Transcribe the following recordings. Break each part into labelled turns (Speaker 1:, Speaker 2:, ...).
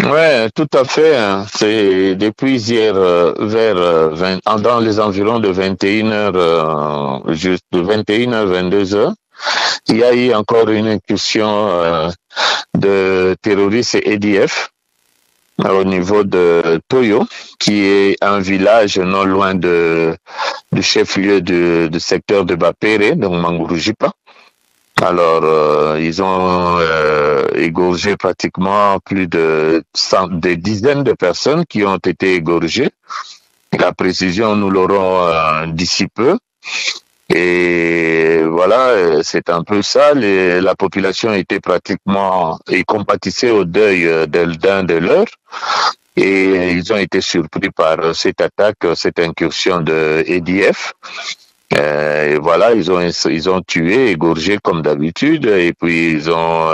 Speaker 1: Ouais, tout à fait, hein. C'est depuis hier vers 20, dans les environs de 21h, juste de 21h, 22h, il y a eu encore une incursion de terroristes EDF au niveau de Toyo, qui est un village non loin du chef-lieu du secteur de Bapere, donc Mangurujipa. Alors, ils ont égorgé pratiquement plus des dizaines de personnes qui ont été égorgées. La précision, nous l'aurons d'ici peu. Et voilà, c'est un peu ça. La population était pratiquement et compatissait au deuil d'un de leurs. Et ils ont été surpris par cette attaque, cette incursion de EDF. Et voilà, ils ont tué, égorgé comme d'habitude, et puis ils ont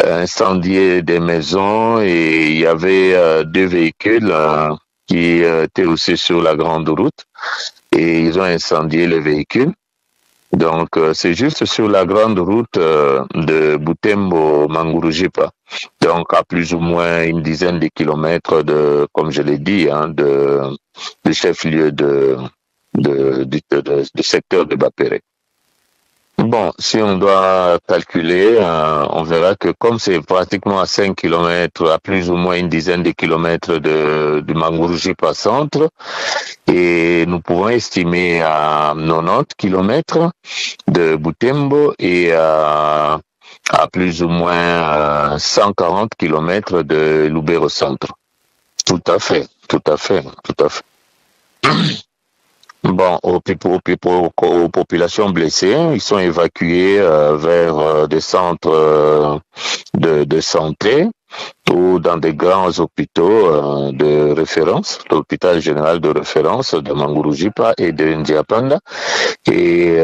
Speaker 1: incendié des maisons, et il y avait deux véhicules qui étaient aussi sur la grande route, et ils ont incendié les véhicules. Donc c'est juste sur la grande route de Butembo Mangurujipa. Donc à plus ou moins une dizaine de kilomètres comme je l'ai dit, hein, du chef-lieu du secteur de Bapere. Bon, si on doit calculer, on verra que comme c'est pratiquement à 5 kilomètres, à plus ou moins une dizaine de kilomètres du Mangurujipa centre, et nous pouvons estimer à 90 kilomètres de Butembo et à plus ou moins 140 kilomètres de Lubero centre. Tout à fait, tout à fait, tout à fait. Bon, aux populations blessées, ils sont évacués vers des centres de santé ou dans des grands hôpitaux de référence, l'hôpital général de référence de Mangurujipa et de Ndiapanda. Et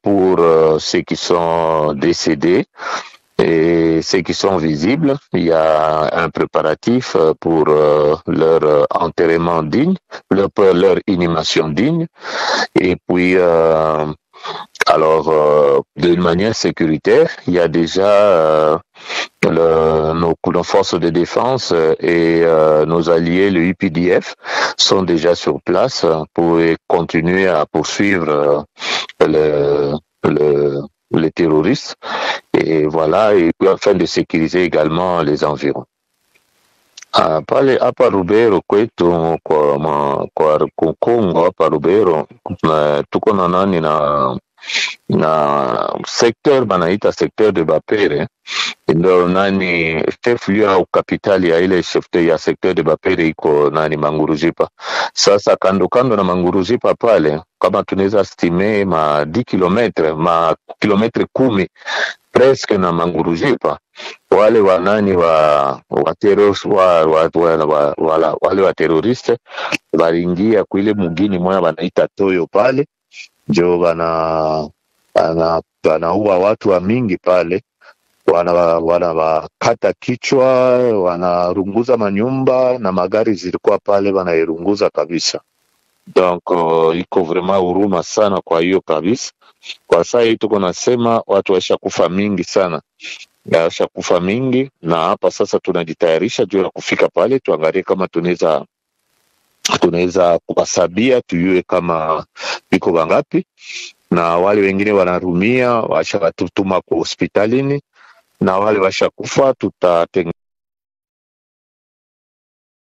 Speaker 1: pour ceux qui sont décédés, et ceux qui sont visibles, il y a un préparatif pour leur enterrement digne, leur inhumation digne. Et puis, d'une manière sécuritaire, il y a déjà nos forces de défense et nos alliés, le UPDF, sont déjà sur place pour continuer à poursuivre le, le, les terroristes. Et voilà, et puis afin de sécuriser également les environs. Pale hapa Rubero kwetu kwa Kongo hapa Rubero tuko na nani na secteur banaita secteur de Bapere, ndio nani chef lieu au kapitali ya ile chefte ya secteur de Bapere iko nani Mangurujipa. Sasa kando kando na Mangurujipa pale, kama tunaweza stime ma 10 kilometre ma kilometre 10 presque na Mangurujipa, wale wanani wale wa teroriste waliingia kuile mugini moya wanaita Toyo pale, njo wanaua watu wa mingi pale, wanawakata kichwa, wanarunguza manyumba na magari zilikuwa pale wanairunguza kabisa. Donc iko vraiment huruma sana kwa hiyo kabisa. Kwa saa hii tuko nasema watu washakufa mingi sana, washakufa mingi, na hapa sasa tunajitayarisha juu ya kufika pale, tuangalie kama tunaweza kuwasabia, tuyue kama viko wangapi, na wale wengine wanarumia washatutuma kwa hospitalini, na wale washakufa tutatenga